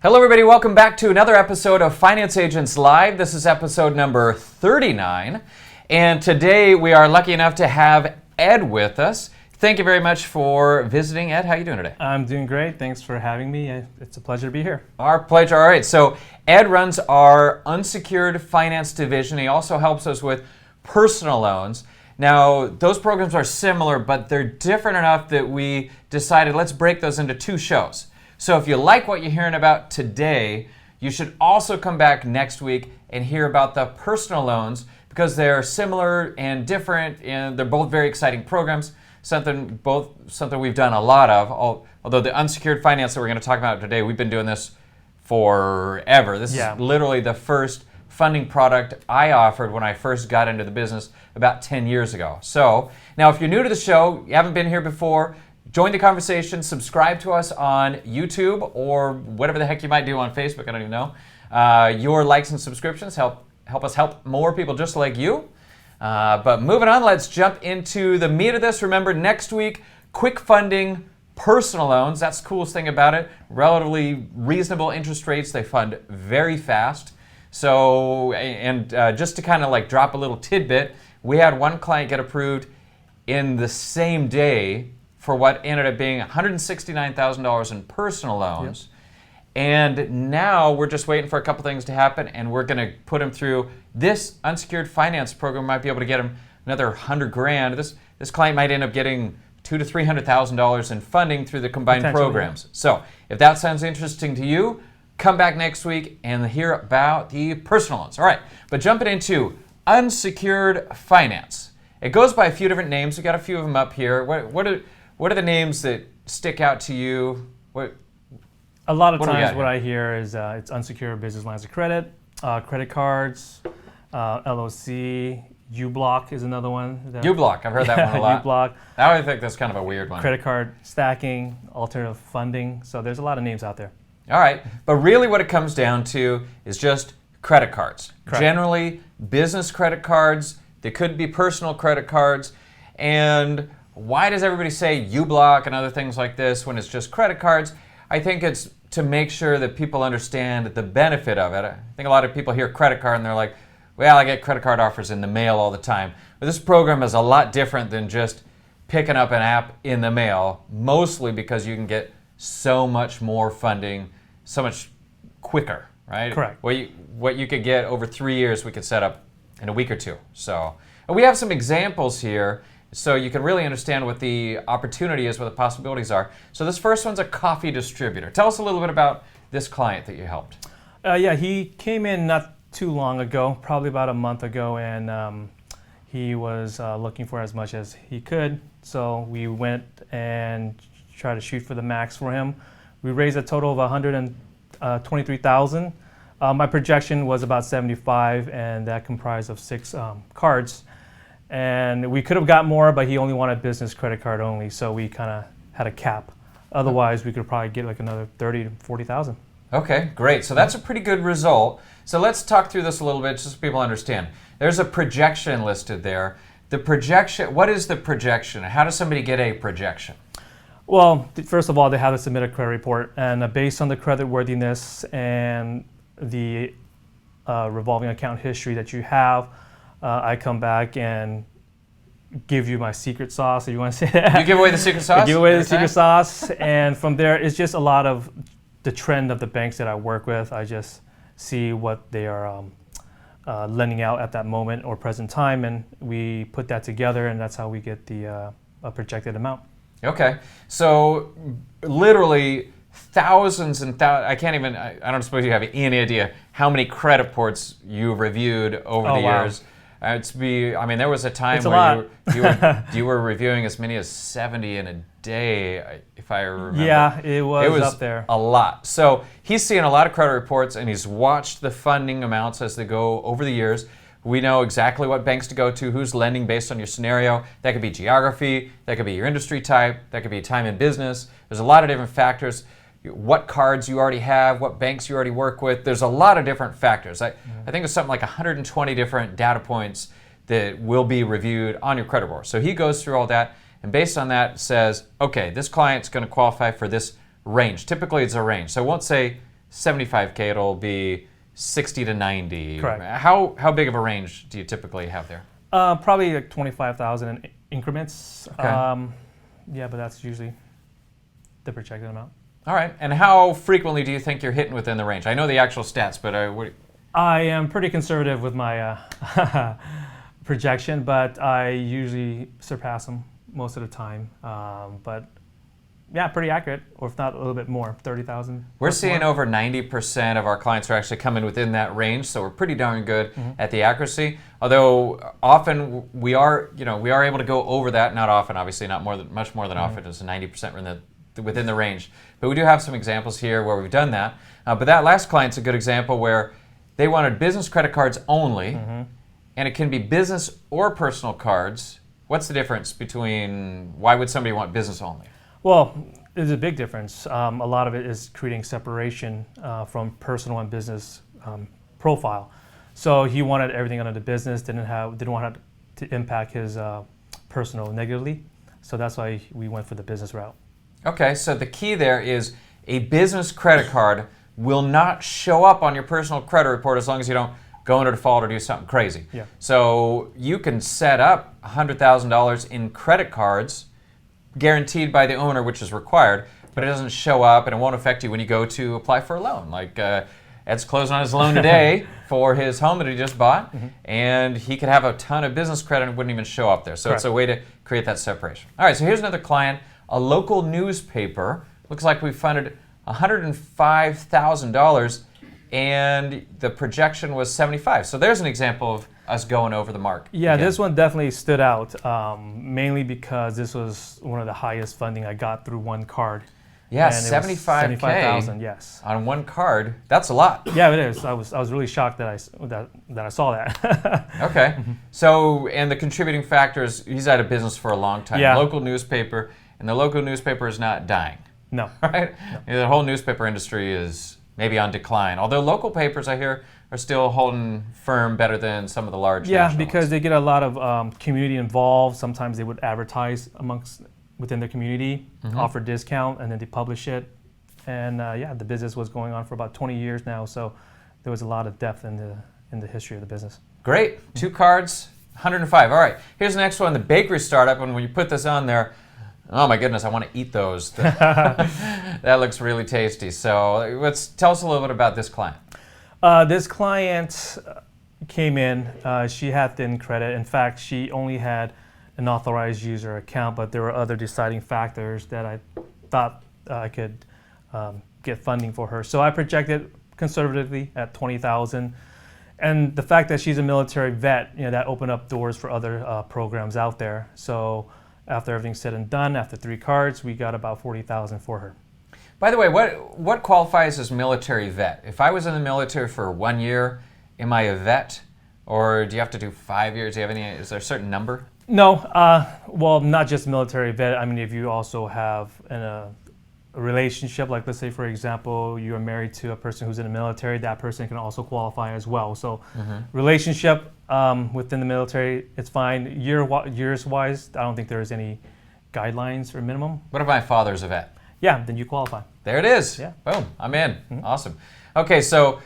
Hello everybody, welcome back to another episode of Finance Agents Live. This is episode number 39, and today we are lucky enough to have Ed with us. Thank you very much for visiting. Ed, how are you doing today? I'm doing great. Thanks for having me. It's a pleasure to be here. Our pleasure. All right, so Ed runs our unsecured finance division. He also helps us with personal loans. Now, those programs are similar, but they're different enough that we decided let's break those into two shows. So if you like what you're hearing about today, you should also come back next week and hear about the personal loans because they're similar and different, and they're both very exciting programs, something we've done a lot of. Although the unsecured finance that we're going to talk about today, we've been doing this forever. This is literally the first funding product I offered when I first got into the business about 10 years ago. So now if you're new to the show, you haven't been here before, join the conversation, subscribe to us on YouTube or whatever the heck you might do on Facebook, I don't even know. Your likes and subscriptions help us help more people just like you. But moving on, let's jump into the meat of this. Remember, next week, quick funding, personal loans. That's the coolest thing about it. Relatively reasonable interest rates. They fund very fast. So, and just to kind of like drop a little tidbit, we had one client get approved in the same day for what ended up being $169,000 in personal loans. Yep. And now we're just waiting for a couple things to happen, and we're going to put him through this unsecured finance program. Might be able to get him another $100,000. This client might end up getting $200,000 to $300,000 in funding through the combined programs. So if that sounds interesting to you, come back next week and hear about the personal loans. All right, but jumping into unsecured finance. It goes by a few different names. We've got a few of them up here. What are the names that stick out to you? A lot of times what I hear is it's unsecured business lines of credit, credit cards, LOC, U-Block is another one. U-Block, I've heard that one a lot. U-Block. I think that's kind of a weird one. Credit card stacking, alternative funding. So there's a lot of names out there. All right, but really what it comes down to is just credit cards. Correct. Generally, business credit cards. They could be personal credit cards. And why does everybody say U-Block and other things like this when it's just credit cards? I think it's to make sure that people understand the benefit of it. I think a lot of people hear credit card and they're like, well, I get credit card offers in the mail all the time. But this program is a lot different than just picking up an app in the mail, mostly because you can get so much more funding, so much quicker, right? Correct. What you could get over 3 years, we could set up in a week or two. So we have some examples here so you can really understand what the opportunity is, what the possibilities are. So this first one's a coffee distributor. Tell us a little bit about this client that you helped. He came in not too long ago, probably about a month ago, and he was looking for as much as he could. So we went and tried to shoot for the max for him. We raised a total of $123,000. My projection was about 75, and that comprised of 6 cards. And we could have got more, but he only wanted business credit card only, so we kind of had a cap. Otherwise, we could probably get like another 30 to 40,000. Okay, great. So that's a pretty good result. So let's talk through this a little bit just so people understand. There's a projection listed there. The projection, what is the projection? How does somebody get a projection? Well, first of all, they have to submit a credit report, and based on the credit worthiness and the revolving account history that you have, I come back and give you my secret sauce, if you want to say that. You give away the secret sauce? I give away the secret sauce, and from there, it's just a lot of the trend of the banks that I work with. I just see what they are lending out at that moment or present time, and we put that together, and that's how we get the projected amount. Okay, so literally thousands and thousands, I don't suppose you have any idea how many credit reports you've reviewed over the years. There was a time where you were reviewing as many as 70 in a day, if I remember. Yeah, it was up there. A lot. So he's seeing a lot of credit reports, and he's watched the funding amounts as they go over the years. We know exactly what banks to go to, who's lending based on your scenario. That could be geography, that could be your industry type, that could be time in business. There's a lot of different factors. What cards you already have, what banks you already work with. There's a lot of different factors. I think it's something like 120 different data points that will be reviewed on your credit report. So he goes through all that, and based on that says, okay, this client's going to qualify for this range. Typically it's a range. So it won't say $75K, it'll be $60 to $90. Correct. How big of a range do you typically have there? Probably like 25,000 in increments. Okay. Yeah, but that's usually the projected amount. All right. And how frequently do you think you're hitting within the range? I know the actual stats, but I am pretty conservative with my projection, but I usually surpass them most of the time. But yeah, pretty accurate, or if not a little bit more, 30,000. We're seeing over 90% of our clients are actually coming within that range, so we're pretty darn good at the accuracy. Although often we are able to go over that. Not often, obviously, much more than often. It's 90% within the range. But we do have some examples here where we've done that. But that last client's a good example where they wanted business credit cards only, and it can be business or personal cards. What's the difference between, why would somebody want business only? Well, there's a big difference. A lot of it is creating separation from personal and business profile. So he wanted everything under the business, didn't want it to impact his personal negatively. So that's why we went for the business route. Okay, so the key there is a business credit card will not show up on your personal credit report as long as you don't go into default or do something crazy. Yeah. So you can set up $100,000 in credit cards guaranteed by the owner, which is required, but it doesn't show up and it won't affect you when you go to apply for a loan. Like Ed's closing on his loan today for his home that he just bought, and he could have a ton of business credit and it wouldn't even show up there. So Correct. It's a way to create that separation. All right, so here's another client, a local newspaper. Looks like we funded $105,000 and the projection was 75. So there's an example of us going over the mark. Yeah, again. This one definitely stood out, mainly because this was one of the highest funding I got through one card. Yeah, And it was 75,000, yes. on one card. That's a lot. Yeah, it is. I was really shocked that I saw that. Okay. So, and the contributing factor is he's out of business for a long time. Yeah. Local newspaper, and the local newspaper is not dying. No. Right? No. The whole newspaper industry is maybe on decline. Although local papers, I hear, are still holding firm better than some of the large national because ones. they get a lot of community involved. Sometimes they would advertise within their community, offer discount, and then they publish it. And the business was going on for about 20 years now, so there was a lot of depth in the history of the business. Great. 2 cards, 105. All right. Here's the next one, the bakery startup. And when you put this on there, oh my goodness, I want to eat those. That looks really tasty. So tell us a little bit about this client. This client came in. She had thin credit. In fact, she only had an authorized user account, but there were other deciding factors that I thought I could get funding for her. So I projected conservatively at 20,000, and the fact that she's a military vet, that opened up doors for other programs out there. So after everything's said and done, after 3 cards, we got about 40,000 for her. By the way, what qualifies as military vet? If I was in the military for 1 year, am I a vet, or do you have to do 5 years? Is there a certain number? No, well, not just military vet. I mean, if you also have a relationship, like let's say, for example, you are married to a person who's in the military, that person can also qualify as well. So relationship within the military, it's fine. Years-wise, I don't think there's any guidelines or minimum. What if my father's a vet? Yeah, then you qualify. There it is. Yeah. Boom, I'm in. Awesome. Okay, so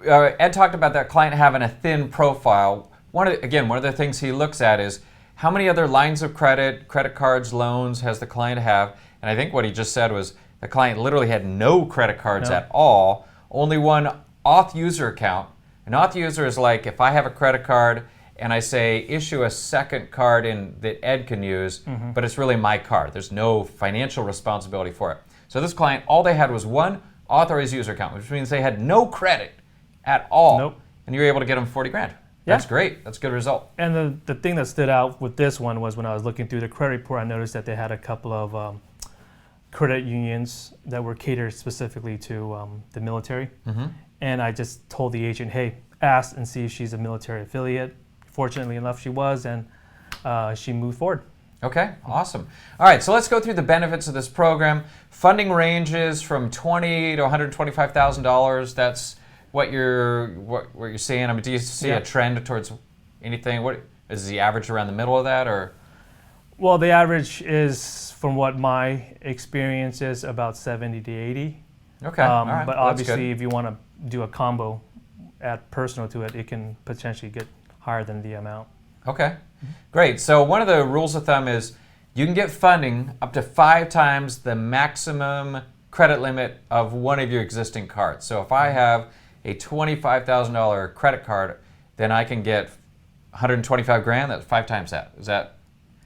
Ed talked about that client having a thin profile. One of the things he looks at is how many other lines of credit cards, loans has the client have? And I think what he just said was the client literally had no credit cards at all, only one auth user account. An auth user is like if I have a credit card and I say issue a second card that Ed can use, but it's really my card. There's no financial responsibility for it. So this client, all they had was one authorized user account, which means they had no credit at all. Nope. And you were able to get them 40 grand. Yeah. That's great. That's a good result. And the thing that stood out with this one was when I was looking through the credit report, I noticed that they had a couple of credit unions that were catered specifically to the military. And I just told the agent, hey, ask and see if she's a military affiliate. Fortunately enough, she was, and she moved forward. Okay, awesome. All right, so let's go through the benefits of this program. Funding ranges from $20,000 to $125,000. That's what you're seeing. I mean, do you see a trend towards anything? What is the average around the middle of that, or? Well, the average is, from what my experience is, about 70 to 80. Okay, all right. But Well, that's obviously, good. if you want to do a combo, add personal to it, it can potentially get higher than the amount. Okay, great. So one of the rules of thumb is you can get funding up to 5 times the maximum credit limit of one of your existing cards. So if I have a $25,000 credit card, then I can get 125 grand. That's 5 times that.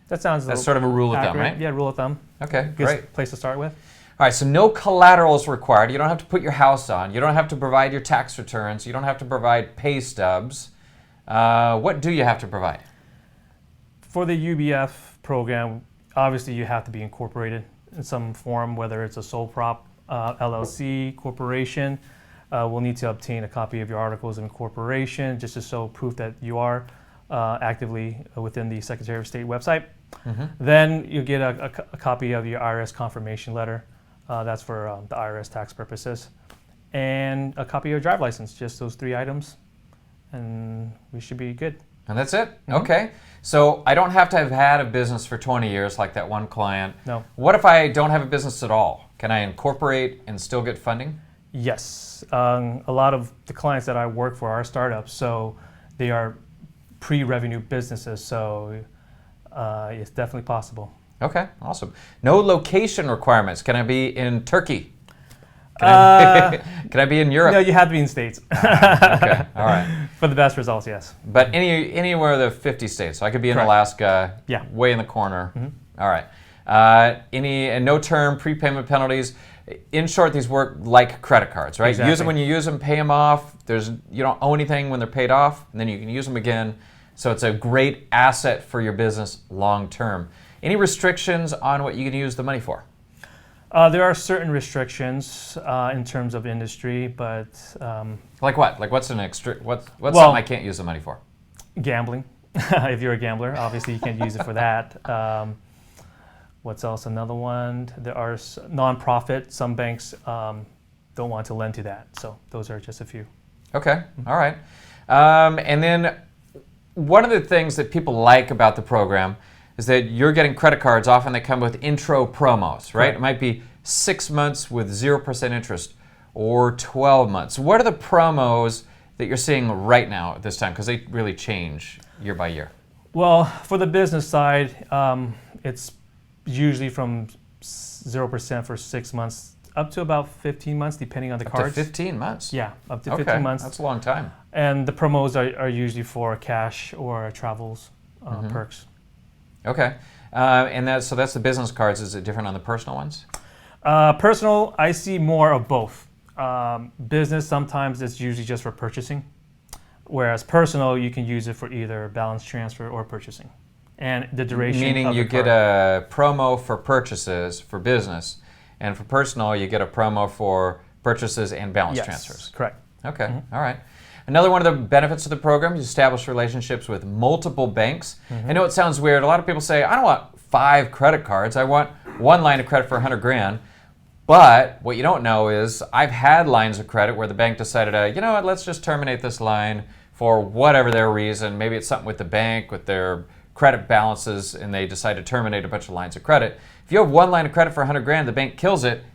That sounds That's sort of a rule of thumb, accurate. right? Yeah, rule of thumb. Okay, Good great. place to start with. All right, so no collateral is required. You don't have to put your house on. You don't have to provide your tax returns. You don't have to provide pay stubs. What do you have to provide? For the UBF program, obviously you have to be incorporated in some form, whether it's a sole prop, LLC, corporation. We'll need to obtain a copy of your articles of incorporation just to show proof that you are actively within the Secretary of State website. Then you get a copy of your IRS confirmation letter. That's for the IRS tax purposes. And a copy of your driver's license, just those 3 items. And we should be good. And that's it? Okay. So I don't have to have had a business for 20 years like that one client. No. What if I don't have a business at all? Can I incorporate and still get funding? Yes. A lot of the clients that I work for are startups, so they are pre-revenue businesses, so it's definitely possible. Okay, awesome. No location requirements. Can I be in Turkey? Can I be in Europe? No, you have to be in states. Okay, all right. For the best results, yes. But anywhere of the 50 states. So I could be in Correct. Alaska, Yeah. way in the corner. All right. And no term, prepayment penalties. In short, these work like credit cards, right? Exactly. Use them when you use them, pay them off. You don't owe anything when they're paid off, and then you can use them again. So it's a great asset for your business long term. Any restrictions on what you can use the money for? There are certain restrictions in terms of industry, but Like what? Like what's something I can't use the money for? gambling. If you're a gambler, obviously you can't use it for that. What's else? Another one. There are nonprofit. Some banks don't want to lend to that. So those are just a few. Okay, all right. And then one of the things that people like about the program is that you're getting credit cards. Often they come with intro promos, right? It might be 6 months with 0% interest or 12 months. What are the promos that you're seeing right now at this time? Because they really change year by year. Well, for the business side, it's usually from 0% for 6 months up to about 15 months, depending on the cards. Up to 15 months? Yeah, up to 15 months. That's a long time. And the promos are usually for cash or travels perks. Okay. So that's the business cards. Is it different on the personal ones? Personal, I see more of both. Business, sometimes it's usually just for purchasing, whereas personal, you can use it for either balance transfer or purchasing. And the duration Meaning of you the get card. a promo for purchases for business, and for personal, you get a promo for purchases and balance transfers. Correct. Okay, all right. Another one of the benefits of the program is establish relationships with multiple banks. I know it sounds weird. A lot of people say, I don't want 5 credit cards. I want one line of credit for 100 grand. But what you don't know is I've had lines of credit where the bank decided, you know what, let's just terminate this line for whatever their reason. Maybe it's something with the bank, with their credit balances, and they decide to terminate a bunch of lines of credit. If you have one line of credit for 100 grand, the bank kills it,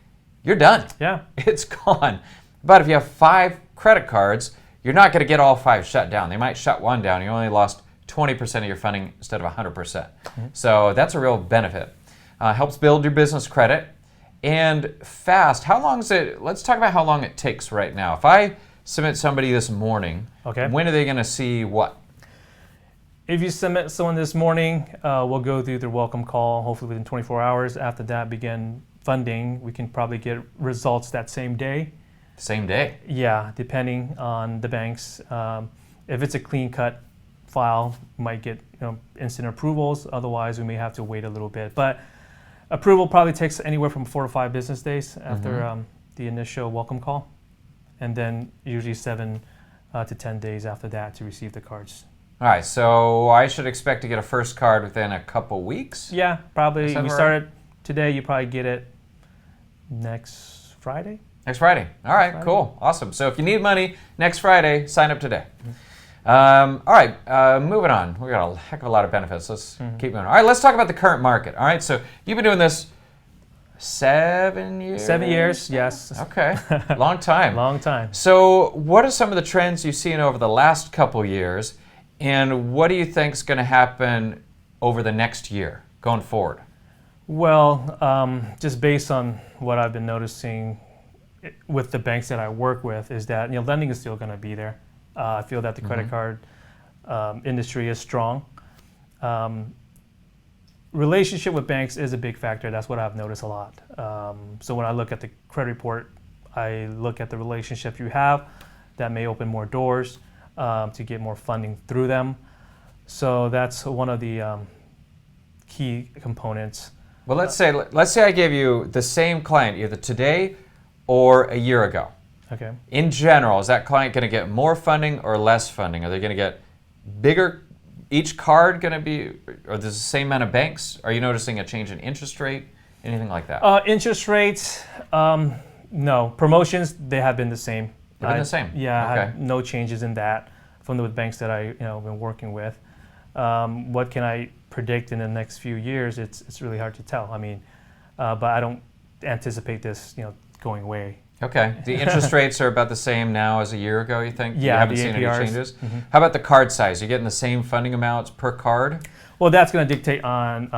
you're done. Yeah. It's gone. But if you have 5 credit cards, you're not going to get all 5 shut down. They might shut one down. You only lost 20% of your funding instead of 100%. So that's a real benefit. Helps build your business credit. And fast. How long is it? Let's talk about how long it takes right now. If I submit somebody this morning, when are they going to see what? If you submit someone this morning, we'll go through their welcome call, hopefully within 24 hours. After that, begin funding. We can probably get results that same day. Same day? Yeah, depending on the banks. If it's a clean-cut file, we might get instant approvals. Otherwise, we may have to wait a little bit. But approval probably takes anywhere from 4 to 5 business days after the initial welcome call, and then usually 7 to 10 days after that to receive the cards. All right, so I should expect to get a first card within a couple weeks? Yeah, probably. Is that We right? started today. You probably get it next Friday. Next Friday. All right, cool, awesome. So if you need money next Friday, sign up today. All right, moving on. We got a heck of a lot of benefits. Let's keep moving. All right, let's talk about the current market. All right, so you've been doing this 7 years? 7 years, yes. Okay, long time. Long time. So what are some of the trends you've seen over the last couple years, and what do you think is going to happen over the next year going forward? Well, just based on what I've been noticing with the banks that I work with is that lending is still going to be there. I feel that the credit card industry is strong. Relationship with banks is a big factor. That's what I've noticed a lot. So when I look at the credit report, I look at the relationship you have that may open more doors to get more funding through them. So that's one of the key components. Well, let's say I gave you the same client either today or a year ago. Okay. In general, is that client going to get more funding or less funding? Are they going to get bigger? Each card going to be, or there's the same amount of banks? Are you noticing a change in interest rate? Anything like that? Interest rates, no. Promotions, they have been the same. They've been the same? Yeah, Okay. I had no changes in that from the banks that I been working with. What can I predict in the next few years? It's really hard to tell. I mean, but I don't anticipate this going away. Okay. The interest rates are about the same now as a year ago, you think? Yeah, you haven't the seen APRs. any changes? How about the card size? You getting the same funding amounts per card? Well, that's going to dictate on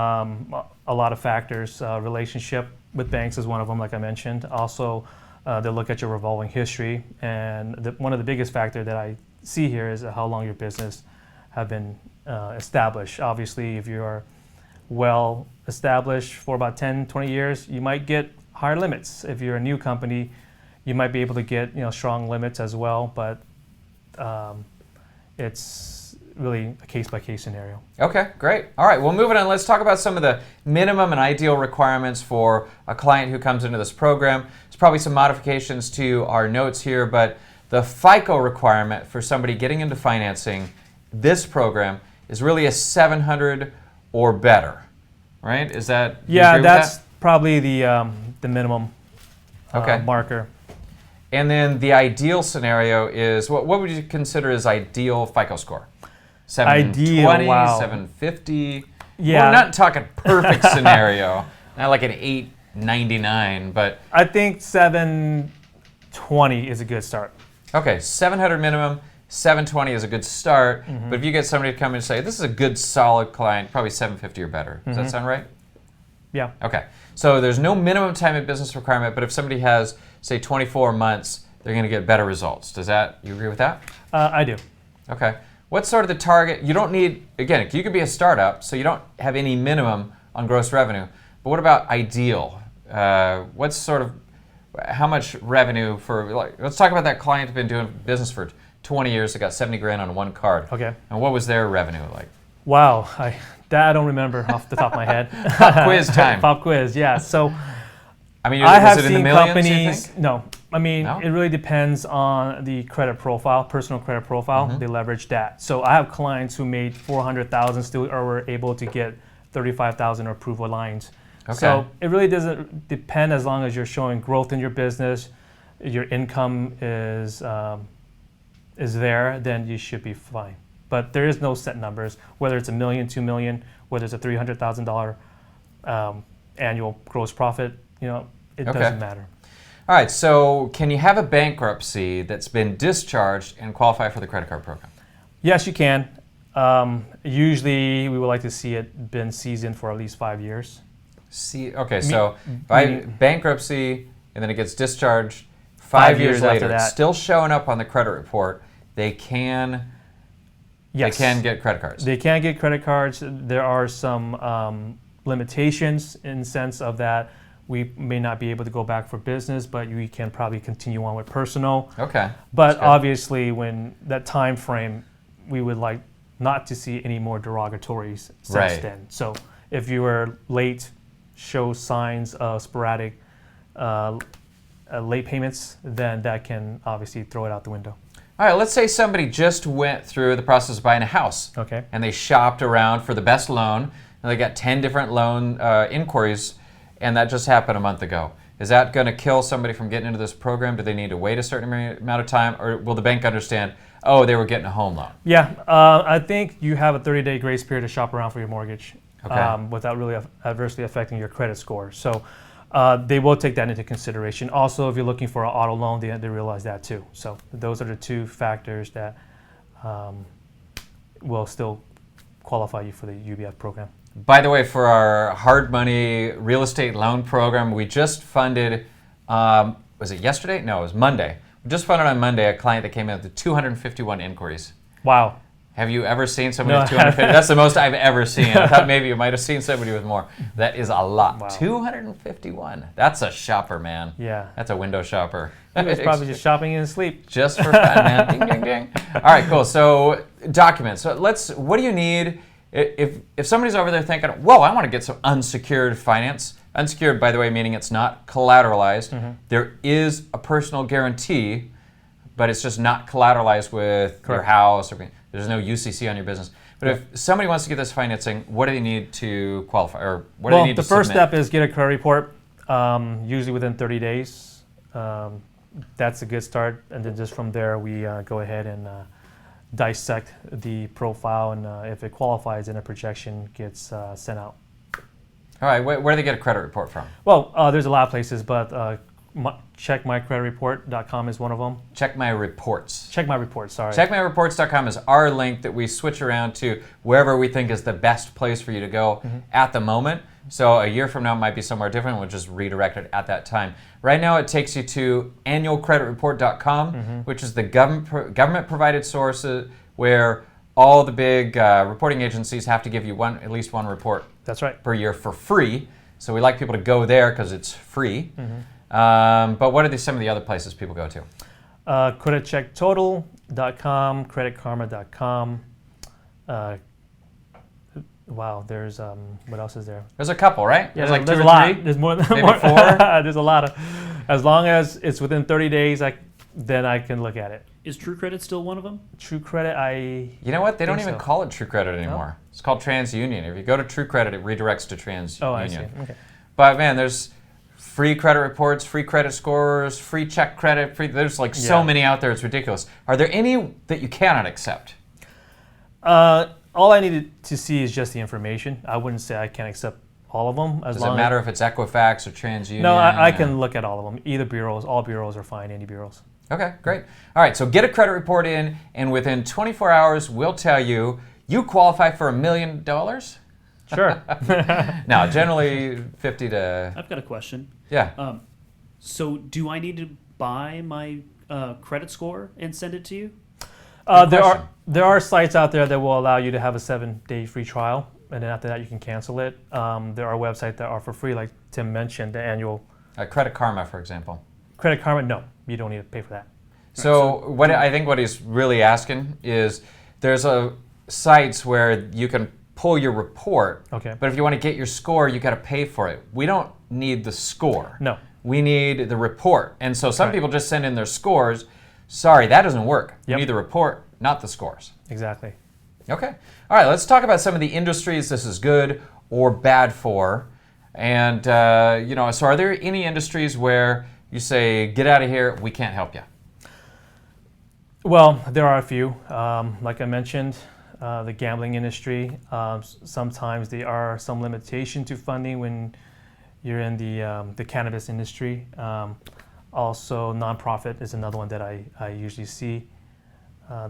a lot of factors. Relationship with banks is one of them, like I mentioned. Also, they'll look at your revolving history. And one of the biggest factors that I see here is how long your business have been established. Obviously, if you are well established for about 10, 20 years, you might get higher limits. If you're a new company, you might be able to get strong limits as well, but it's really a case-by-case scenario. Okay, great. All right, well, moving on, let's talk about some of the minimum and ideal requirements for a client who comes into this program. There's probably some modifications to our notes here, but the FICO requirement for somebody getting into financing this program is really a 700 or better, right? Is that? Yeah, that's probably the minimum Okay. marker. And then the ideal scenario is, what would you consider as ideal FICO score? 720, Ideal, wow. 750? Yeah. We're not talking perfect scenario, not like an 899, but... I think 720 is a good start. Okay, 700 minimum, 720 is a good start, but if you get somebody to come in and say, this is a good solid client, probably 750 or better. Does that sound right? Yeah. Okay, so there's no minimum time in business requirement, but if somebody has, say, 24 months, they're going to get better results. You agree with that? I do. Okay. What's sort of the target? You don't need, again, you could be a startup, so you don't have any minimum on gross revenue, but what about ideal? What's sort of, how much revenue for, let's talk about that client who's been doing business for 20 years that got 70 grand on one card. Okay. And what was their revenue like? Wow, that I don't remember off the top of my head. Pop quiz time. Pop quiz, yeah. So I mean, I have was it in the seen millions, companies. you think? No, I mean No? it really depends on the credit profile, personal credit profile. They leverage that. So I have clients who made 400,000 still or were able to get 35,000 approval lines. Okay. So it really doesn't depend as long as you're showing growth in your business, your income is there, then you should be fine. But there is no set numbers, whether it's $1 million, $2 million, whether it's a $300,000 annual gross profit, it doesn't matter. All right, so can you have a bankruptcy that's been discharged and qualify for the credit card program? Yes, you can. Usually, we would like to see it been seasoned for at least 5 years. Okay, so bankruptcy and then it gets discharged 5 years after later, that. it's still showing up on the credit report. They can Yes. They can get credit cards. They can get credit cards. There are some limitations in the sense of that we may not be able to go back for business, but we can probably continue on with personal. Okay. But obviously, when that time frame, we would like not to see any more derogatories since then. So if you were late, show signs of sporadic late payments, then that can obviously throw it out the window. All right, let's say somebody just went through the process of buying a house. Okay. And they shopped around for the best loan, and they got 10 different loan inquiries, and that just happened a month ago. Is that going to kill somebody from getting into this program? Do they need to wait a certain amount of time, or will the bank understand, oh, they were getting a home loan? Yeah, I think you have a 30-day grace period to shop around for your mortgage without really adversely affecting your credit score. So They will take that into consideration. Also, if you're looking for an auto loan, they realize that too. So those are the two factors that will still qualify you for the UBF program. By the way, for our hard money real estate loan program, we just funded, was it yesterday? No, it was Monday. We just funded on Monday a client that came in with 251 inquiries. Wow. Have you ever seen somebody with 250? That's the most I've ever seen. I thought maybe you might have seen somebody with more. That is a lot. Wow. 251. That's a shopper, man. Yeah. That's a window shopper. He was probably just shopping in his sleep. Just for fun, man. Ding, ding, ding. All right, cool. So documents. So what do you need if somebody's over there thinking, whoa, I want to get some unsecured finance. Unsecured, by the way, meaning it's not collateralized. Mm-hmm. There is a personal guarantee, but it's just not collateralized with your house. Or there's no UCC on your business. But if somebody wants to get this financing, what do they need to qualify? Or what do they need to submit? The first step is get a credit report, usually within 30 days. That's a good start. And then just from there, we go ahead and dissect the profile. And if it qualifies, then a projection gets sent out. All right. Where do they get a credit report from? Well, there's a lot of places, but checkmycreditreport.com is one of them. Check My Reports. Check My Reports, sorry. Checkmyreports.com is our link that we switch around to wherever we think is the best place for you to go at the moment. So a year from now it might be somewhere different. We'll just redirect it at that time. Right now it takes you to annualcreditreport.com, which is the government-provided source where all the big reporting agencies have to give you at least one report. That's right. Per year for free. So we like people to go there because it's free. But what are some of the other places people go to? Creditchecktotal.com, creditkarma.com. Wow, there's what else is there? There's a couple, right? Yeah, there's like there's two a or lot. three? There's more than maybe four? There's a lot of. As long as it's within 30 days, then I can look at it. Is True Credit still one of them? True Credit, You know what? They don't even call it True Credit anymore. It's called TransUnion. If you go to True Credit, it redirects to TransUnion. Oh, I see. Okay. But man, there's free credit reports, free credit scores, free check credit. There's like so many out there. It's ridiculous. Are there any that you cannot accept? All I needed to see is just the information. I wouldn't say I can accept all of them. Does it matter if it's Equifax or TransUnion? No, I can look at all of them. Either bureaus, all bureaus are fine, any bureaus. Okay, great. All right, so get a credit report in, and within 24 hours, we'll tell you qualify for $1 million? Sure. No, generally 50 to... I've got a question. Yeah. So do I need to buy my credit score and send it to you? There are sites out there that will allow you to have a 7-day free trial, and then after that you can cancel it. There are websites that are for free, like Tim mentioned, the annual. Credit Karma, for example. Credit Karma, no, you don't need to pay for that. So I think what he's really asking is there's sites where you can pull your report, okay. But if you want to get your score, you got to pay for it. We don't need the score. No. We need the report. And so some people just send in their scores. Sorry, that doesn't work. You need the report, not the scores. Exactly. Okay. All right, let's talk about some of the industries this is good or bad for. And, so are there any industries where you say, get out of here, we can't help you? Well, there are a few. Like I mentioned, the gambling industry. Sometimes there are some limitation to funding when you're in the cannabis industry. Also, nonprofit is another one that I usually see.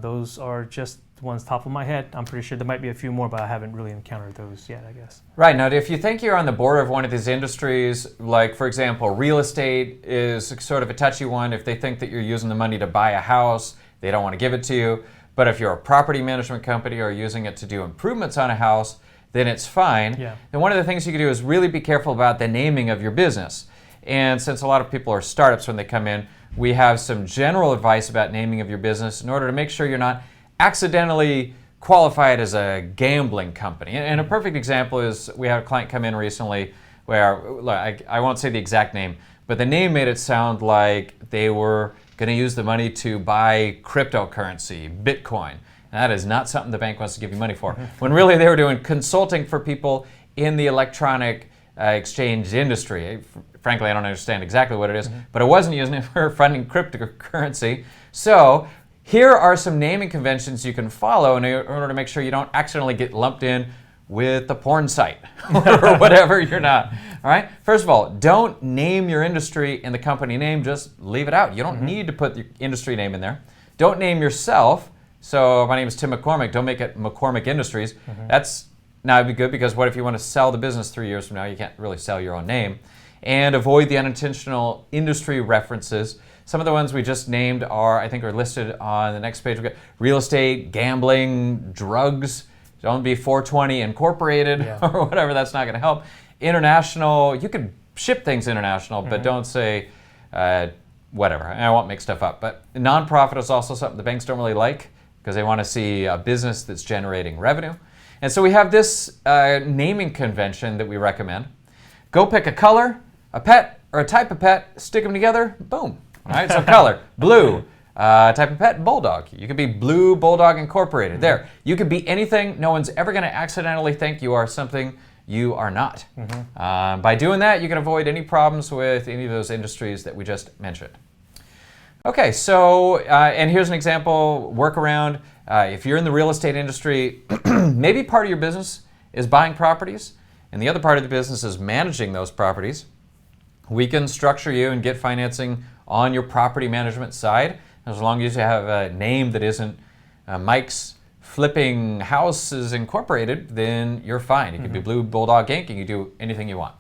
Those are just the ones top of my head. I'm pretty sure there might be a few more, but I haven't really encountered those yet, I guess. Right. Now, if you think you're on the border of one of these industries, like, for example, real estate is sort of a touchy one. If they think that you're using the money to buy a house, they don't want to give it to you. But if you're a property management company or using it to do improvements on a house, then it's fine. Yeah. And one of the things you can do is really be careful about the naming of your business. And since a lot of people are startups when they come in, we have some general advice about naming of your business in order to make sure you're not accidentally qualified as a gambling company. And a perfect example is we had a client come in recently where, I won't say the exact name, but the name made it sound like they were going to use the money to buy cryptocurrency, Bitcoin. And that is not something the bank wants to give you money for. When really they were doing consulting for people in the electronic exchange industry. Frankly, I don't understand exactly what it is, but it wasn't using it for funding cryptocurrency. So here are some naming conventions you can follow in order to make sure you don't accidentally get lumped in with the porn site or whatever you're not. All right. First of all, don't name your industry in the company name. Just leave it out. You don't need to put the industry name in there. Don't name yourself. So my name is Tim McCormick. Don't make it McCormick Industries. That's now it'd be good because what if you want to sell the business 3 years from now? You can't really sell your own name. And avoid the unintentional industry references. Some of the ones we just named are listed on the next page. We've got real estate, gambling, drugs. Don't be 420 Incorporated or whatever. That's not going to help. International, you can ship things international, but don't say whatever. I won't make stuff up. But nonprofit is also something the banks don't really like because they want to see a business that's generating revenue. And so we have this naming convention that we recommend. Go pick a color, a pet, or a type of pet, stick them together, boom. All right, so color, blue. Type of pet, bulldog. You could be Blue Bulldog Incorporated. There. You could be anything. No one's ever going to accidentally think you are something you are not. By doing that, you can avoid any problems with any of those industries that we just mentioned. Okay, so, and here's an example, workaround. If you're in the real estate industry, maybe part of your business is buying properties, and the other part of the business is managing those properties. We can structure you and get financing on your property management side. As long as you have a name that isn't Mike's Flipping Houses Incorporated, then you're fine. You can be Blue Bulldog Inc. and you do anything you want.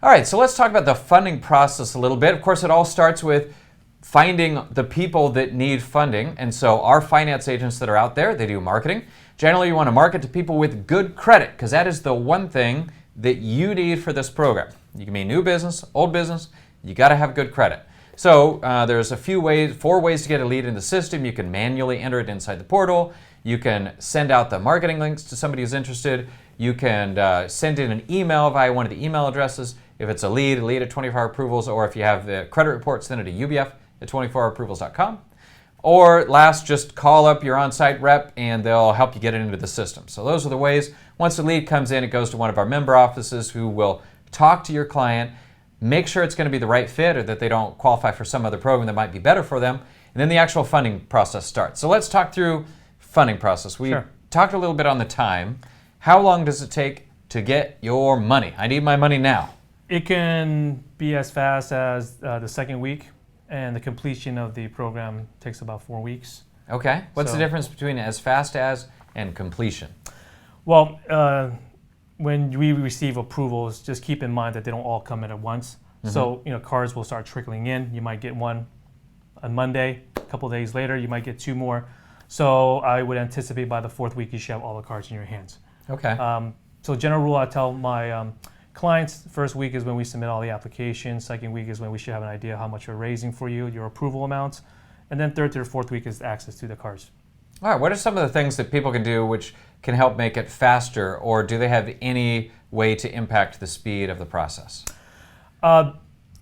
All right, so let's talk about the funding process a little bit. Of course, it all starts with finding the people that need funding. And so our finance agents that are out there, they do marketing. Generally, you want to market to people with good credit because that is the one thing that you need for this program. You can be new business, old business, you got to have good credit. So there's four ways to get a lead in the system. You can manually enter it inside the portal. You can send out the marketing links to somebody who's interested. You can send in an email via one of the email addresses. If it's a lead at 24-hour approvals, or if you have the credit report, send it to UBF at 24hourapprovals.com. Or last, just call up your on-site rep and they'll help you get it into the system. So those are the ways. Once the lead comes in, it goes to one of our member offices who will talk to your client, make sure it's going to be the right fit or that they don't qualify for some other program that might be better for them, and then the actual funding process starts. So let's talk through funding process. We talked a little bit on the time. How long does it take to get your money? I need my money now. It can be as fast as the second week, and the completion of the program takes about 4 weeks. Okay. What's the difference between as fast as and completion? Well, when we receive approvals, just keep in mind that they don't all come in at once. So, cards will start trickling in. You might get one on Monday. A couple of days later, you might get two more. So I would anticipate by the fourth week, you should have all the cards in your hands. Okay. So general rule, I tell my clients, first week is when we submit all the applications. Second week is when we should have an idea how much we're raising for you, your approval amounts. And then third to fourth week is access to the cards. All right, what are some of the things that people can do which can help make it faster, or do they have any way to impact the speed of the process?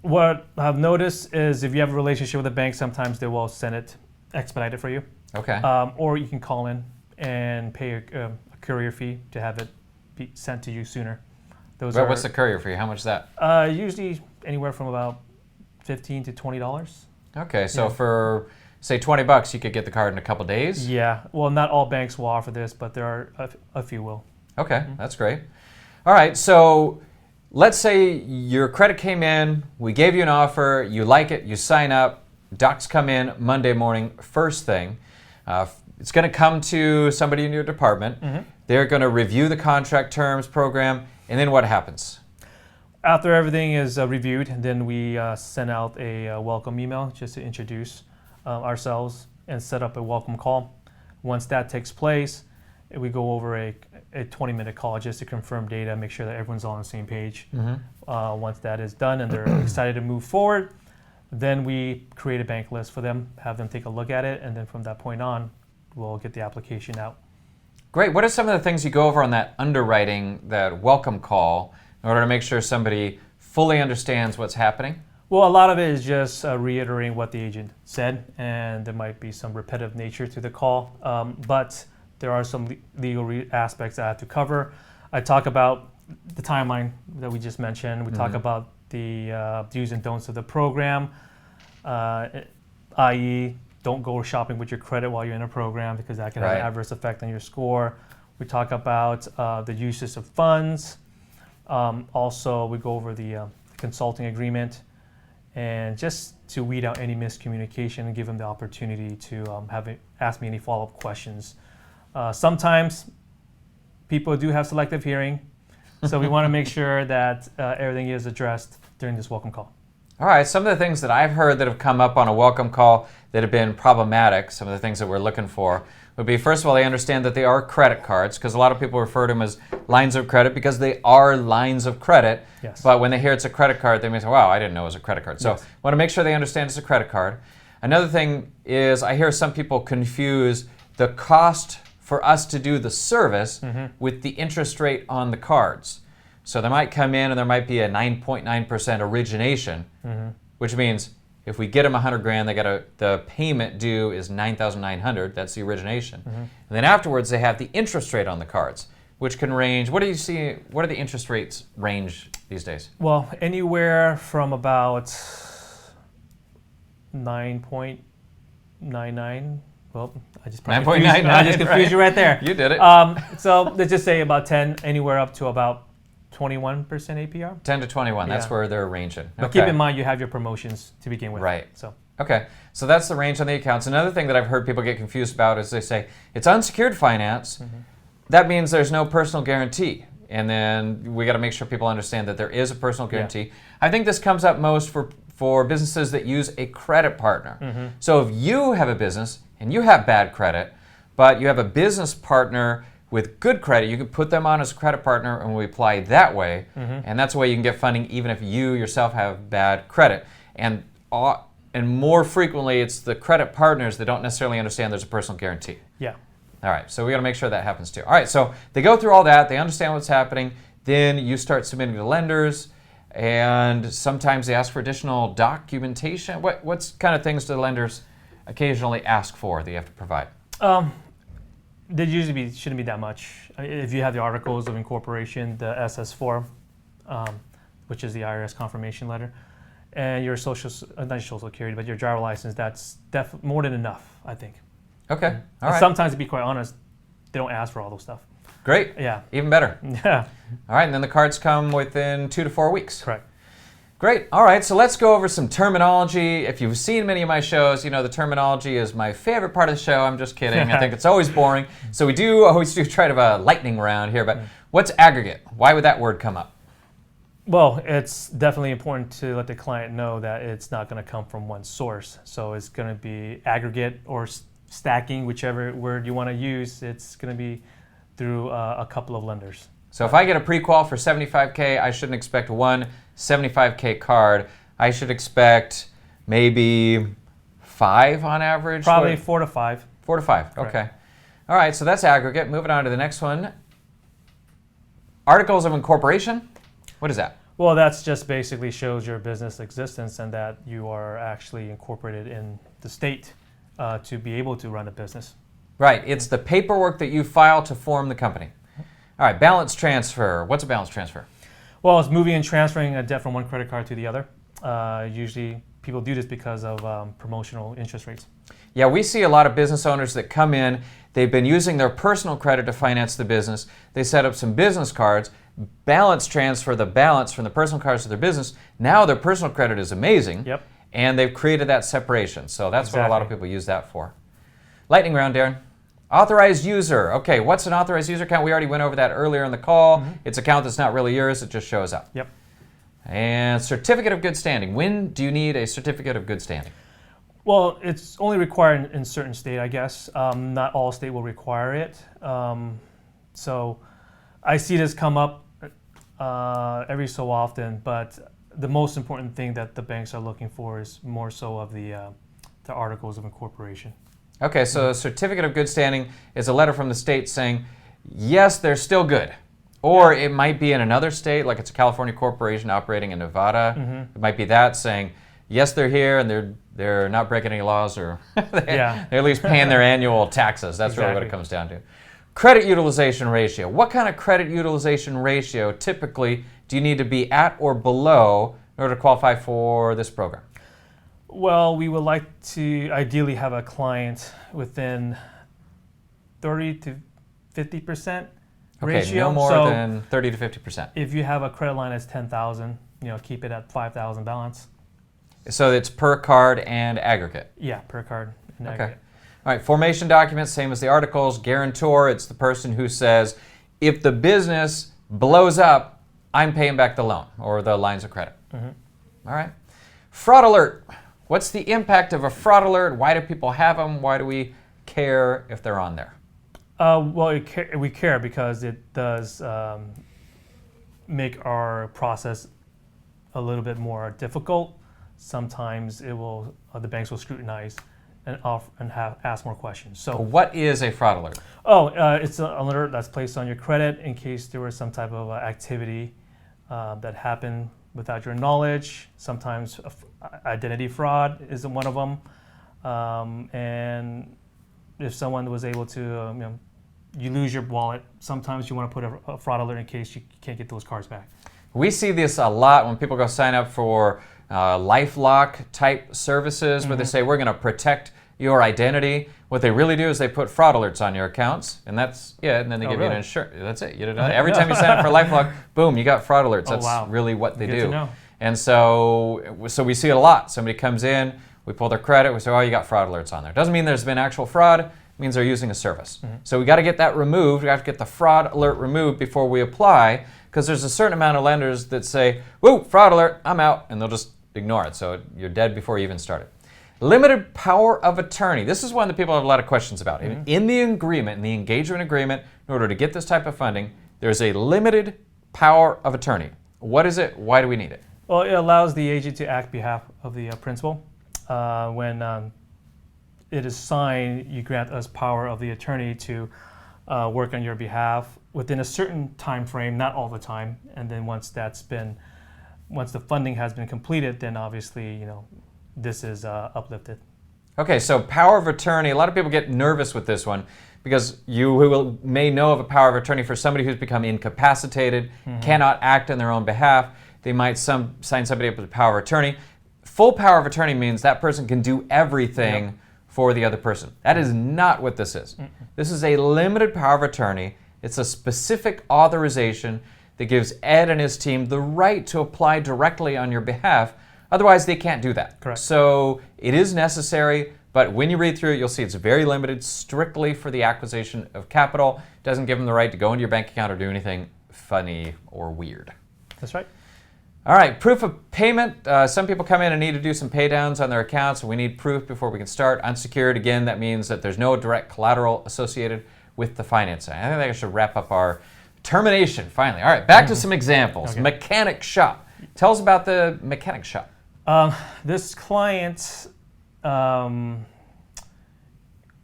What I've noticed is if you have a relationship with a bank, sometimes they will send it expedited for you. Okay. Or you can call in and pay a courier fee to have it be sent to you sooner. What's the courier fee? How much is that? Usually anywhere from about $15 to $20. Okay, so for say $20, you could get the card in a couple days? Yeah, well, not all banks will offer this, but there are a few will. Okay, that's great. All right, so let's say your credit came in, we gave you an offer, you like it, you sign up, docs come in Monday morning, first thing. It's going to come to somebody in your department. They're going to review the contract terms, program, and then what happens? After everything is reviewed, then we send out a welcome email just to introduce ourselves and set up a welcome call. Once that takes place, we go over a 20-minute call just to confirm data, make sure that everyone's all on the same page. Once that is done and they're excited to move forward, then we create a bank list for them, have them take a look at it, and then from that point on, we'll get the application out. Great. What are some of the things you go over on that underwriting, that welcome call, in order to make sure somebody fully understands what's happening? Well, a lot of it is just reiterating what the agent said, and there might be some repetitive nature to the call, but there are some legal aspects that I have to cover. I talk about the timeline that we just mentioned. We talk about the do's and don'ts of the program, i.e., don't go shopping with your credit while you're in a program because that can have an adverse effect on your score. We talk about the uses of funds. Also, we go over the consulting agreement, and just to weed out any miscommunication and give them the opportunity to ask me any follow-up questions. Sometimes people do have selective hearing, so we want to make sure that everything is addressed during this welcome call. All right, some of the things that I've heard that have come up on a welcome call that have been problematic, some of the things that we're looking for, would be, first of all, they understand that they are credit cards, because a lot of people refer to them as lines of credit because they are lines of credit. Yes. But when they hear it's a credit card, they may say, wow, I didn't know it was a credit card. So Yes. want to make sure they understand it's a credit card. Another thing is I hear some people confuse the cost for us to do the service with the interest rate on the cards. So they might come in and there might be a 9.9% origination, which means if we get them $100,000, they got the payment due is $9,900. That's the origination, and then afterwards they have the interest rate on the cards, which can range. What do you see? What are the interest rates range these days? Well, anywhere from about 9.99. Well, I just probably 9.99. I just confused you right there. You did it. So let's just say about 10, anywhere up to about 21% APR. 10 to 21. That's Yeah. where they're ranging. But keep in mind you have your promotions to begin with. Right. So Okay, so that's the range on the accounts. Another thing that I've heard people get confused about is they say it's unsecured finance. That means there's no personal guarantee. And then we got to make sure people understand that there is a personal guarantee. I think this comes up most for businesses that use a credit partner. So if you have a business and you have bad credit, but you have a business partner with good credit, you can put them on as a credit partner and we apply that way. And that's the way you can get funding even if you yourself have bad credit. And more frequently, it's the credit partners that don't necessarily understand there's a personal guarantee. yeah. All right, so we got to make sure that happens too. All right, so they go through all that, they understand what's happening, then you start submitting to lenders, and sometimes they ask for additional documentation. What's kind of things do the lenders occasionally ask for that you have to provide? There usually shouldn't be that much. If you have the articles of incorporation, the SS4, which is the IRS confirmation letter, and your not your social security, but your driver license, that's more than enough, I think. Okay, all And right. sometimes, to be quite honest, they don't ask for all those stuff. Great, Yeah. even better. Yeah. All right, and then the cards come within 2 to 4 weeks. Correct. Great. All right, so let's go over some terminology. If you've seen many of my shows, you know the terminology is my favorite part of the show. I'm just kidding. I think it's always boring. So we always do try to have a lightning round here, but what's aggregate? Why would that word come up? Well, it's definitely important to let the client know that it's not going to come from one source. So it's going to be aggregate or stacking, whichever word you want to use. It's going to be through a couple of lenders. So if I get a pre-qual for $75K, I shouldn't expect one $75K card. I should expect maybe 5 on average? Probably 4 to 5. 4 to 5, Correct. okay. All right, so that's aggregate. Moving on to the next one. Articles of incorporation. What is that? Well, that's just basically shows your business existence and that you are actually incorporated in the state to be able to run a business. Right, it's the paperwork that you file to form the company. All right, balance transfer. What's a balance transfer? Well, it's moving and transferring a debt from one credit card to the other. Usually people do this because of promotional interest rates. Yeah, we see a lot of business owners that come in, they've been using their personal credit to finance the business, they set up some business cards, balance transfer the balance from the personal cards to their business. Now their personal credit is amazing, Yep. and they've created that separation. So that's what a lot of Exactly. people use that for. Lightning round, Darren. Authorized user. Okay, what's an authorized user account? We already went over that earlier in the call. It's an account that's not really yours, it just shows up. Yep. And certificate of good standing. When do you need a certificate of good standing? Well, it's only required in certain state, I guess. Not all state will require it. So I see this come up every so often, but the most important thing that the banks are looking for is more so of the articles of incorporation. Okay, so a certificate of good standing is a letter from the state saying, yes, they're still good. Or it might be in another state, like it's a California corporation operating in Nevada. It might be that saying, yes, they're here and they're not breaking any laws, or they're at least paying their annual taxes. That's really what it comes down to. Credit utilization ratio. What kind of credit utilization ratio typically do you need to be at or below in order to qualify for this program? Well, we would like to ideally have a client within 30 to 50%. Okay, ratio. no more So than 30 to 50%. if you have a credit line that's 10,000, keep it at 5,000 balance. So it's per card and aggregate. Yeah, per card. In Okay. aggregate. All right, formation documents, same as the articles. Guarantor, it's the person who says, if the business blows up, I'm paying back the loan or the lines of credit. All right. Fraud alert. What's the impact of a fraud alert? Why do people have them? Why do we care if they're on there? Well, we care because it does make our process a little bit more difficult. Sometimes the banks will scrutinize and ask more questions. So What is a fraud alert? it's an alert that's placed on your credit in case there was some type of activity that happened without your knowledge. Sometimes identity fraud is one of them. And if someone was able to, you lose your wallet, sometimes you want to put a fraud alert in case you can't get those cards back. We see this a lot when people go sign up for LifeLock type services where they say, we're going to protect your identity. What they really do is they put fraud alerts on your accounts, and that's and then they give you an insurance. That's it. Every time you sign up for LifeLock, boom, you got fraud alerts. That's really what they Good do. to know. And so we see it a lot. Somebody comes in, we pull their credit, we say, oh, you got fraud alerts on there. Doesn't mean there's been actual fraud. It means they're using a service. So we got to get that removed. We have to get the fraud alert removed before we apply, because there's a certain amount of lenders that say, whoa, fraud alert, I'm out, and they'll just ignore it. So you're dead before you even started. Limited power of attorney. This is one that people have a lot of questions about. In the agreement, in the engagement agreement, in order to get this type of funding, there's a limited power of attorney. What is it? Why do we need it? Well, it allows the agent to act on behalf of the principal. When it is signed, you grant us power of the attorney to work on your behalf within a certain time frame, not all the time. And then once the funding has been completed, then obviously, this is uplifted. Okay, so power of attorney. A lot of people get nervous with this one because you may know of a power of attorney for somebody who's become incapacitated, cannot act on their own behalf. They might sign somebody up with a power of attorney. Full power of attorney means that person can do everything for the other person. That is not what this is. This is a limited power of attorney. It's a specific authorization that gives Ed and his team the right to apply directly on your behalf. Otherwise, they can't do that. Correct. So it is necessary, but when you read through it, you'll see it's very limited, strictly for the acquisition of capital. It doesn't give them the right to go into your bank account or do anything funny or weird. That's right. All right, proof of payment. Some people come in and need to do some pay downs on their accounts, and we need proof before we can start. Unsecured, again, that means that there's no direct collateral associated with the financing. I think I should wrap up our termination, finally. All right, back to some examples. Okay. Mechanic shop. Tell us about the mechanic shop. This client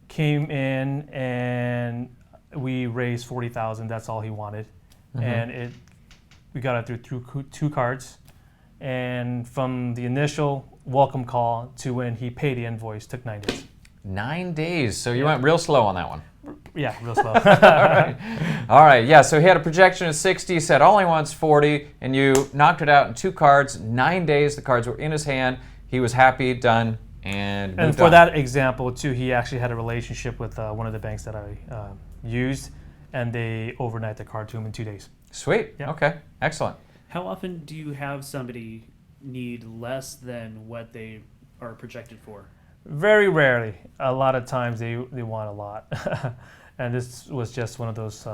came in and we raised $40,000. That's all he wanted, and we got it through two cards. And from the initial welcome call to when he paid the invoice took 9 days. 9 days. So you went real slow on that one. Yeah, real slow. All right. Yeah. So he had a projection of 60, said all he wants 40, and you knocked it out in 2 cards. 9 days. The cards were in his hand. He was happy, done, and moved And for on. that example too, he actually had a relationship with one of the banks that I used, and they overnight the card to him in 2 days. Sweet. Yeah. Okay. Excellent. How often do you have somebody need less than what they are projected for? Very rarely. A lot of times they want a lot. And this was just one of those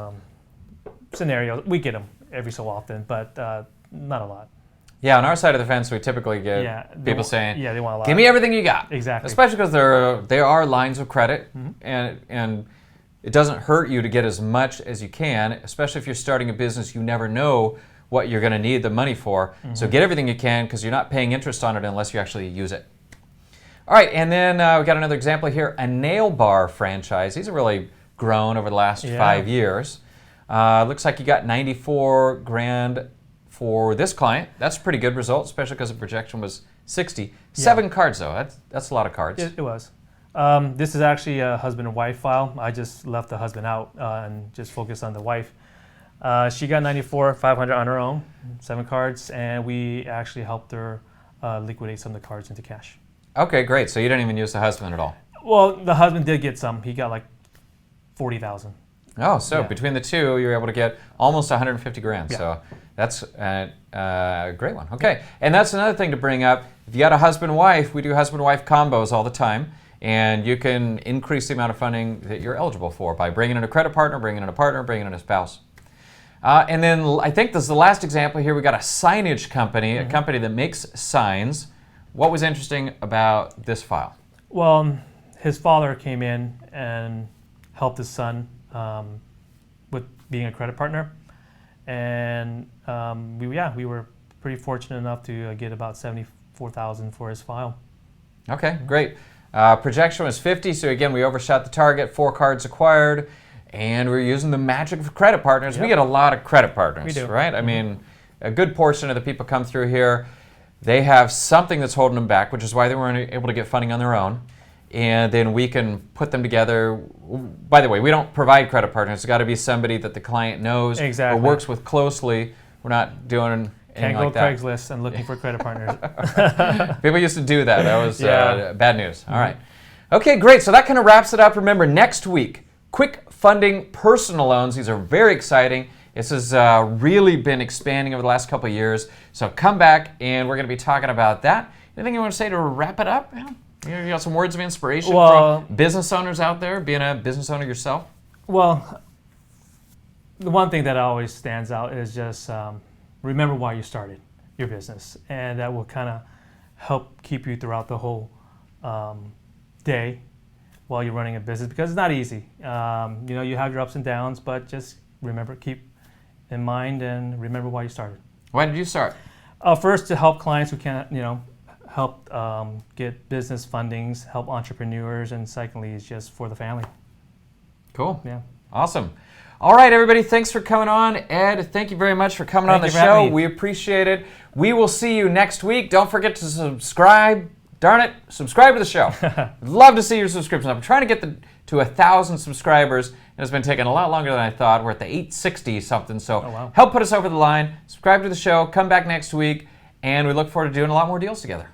scenarios. We get them every so often, but not a lot. Yeah. On our side of the fence, we typically get people saying, they want a lot. "Give me everything you got." Exactly. Especially because there are lines of credit, and it doesn't hurt you to get as much as you can, especially if you're starting a business. You never know what you're going to need the money for. So get everything you can because you're not paying interest on it unless you actually use it. All right, and then we got another example here, a nail bar franchise. These have really grown over the last 5 years. Looks like you got 94 grand for this client. That's a pretty good result, especially because the projection was 60. 7 cards though, that's a lot of cards. It was. This is actually a husband and wife file. I just left the husband out and just focused on the wife. She got 94,500 on her own, 7 cards, and we actually helped her liquidate some of the cards into cash. Okay, great. So you didn't even use the husband at all. Well, the husband did get some. He got like 40,000. Oh, so Yeah. between the two, you're able to get almost 150 grand. Yeah. So that's a great one. Okay, and that's another thing to bring up. If you got a husband-wife, we do husband-wife combos all the time, and you can increase the amount of funding that you're eligible for by bringing in a credit partner, bringing in a partner, bringing in a spouse. And then I think this is the last example here. We got a signage company, a company that makes signs. What was interesting about this file? Well, his father came in and helped his son with being a credit partner, and we were pretty fortunate enough to get about $74,000 for his file. Okay, great. Projection was 50, so again, we overshot the target, 4 cards acquired, and we're using the magic of credit partners. Yep. We get a lot of credit partners, We do. right? I mean, a good portion of the people come through here, they have something that's holding them back, which is why they weren't able to get funding on their own. And then we can put them together. By the way, we don't provide credit partners. It's got to be somebody that the client knows Exactly. or works with closely. We're not doing anything Can't go like that. Craigslist and looking for credit partners. People used to do that. That was Yeah. bad news. All right. Okay, great. So that kind of wraps it up. Remember, next week, quick funding personal loans. These are very exciting. This has really been expanding over the last couple of years. So come back, and we're going to be talking about that. Anything you want to say to wrap it up? Yeah. You got some words of inspiration from business owners out there, being a business owner yourself? Well, the one thing that always stands out is just remember why you started your business, and that will kind of help keep you throughout the whole day while you're running a business, because it's not easy. You have your ups and downs, but just remember, keep in mind and remember why you started. Why did you start? First, to help clients who can't, help get business fundings, help entrepreneurs, and secondly, is just for the family. Cool. Yeah. Awesome. All right, everybody, thanks for coming on. Ed, thank you very much for coming on the show. We appreciate it. We will see you next week. Don't forget to subscribe. Darn it, subscribe to the show. Love to see your subscriptions. I'm trying to get to 1,000 subscribers, and it's been taking a lot longer than I thought. We're at the 860 something, so help put us over the line. Subscribe to the show. Come back next week, and we look forward to doing a lot more deals together.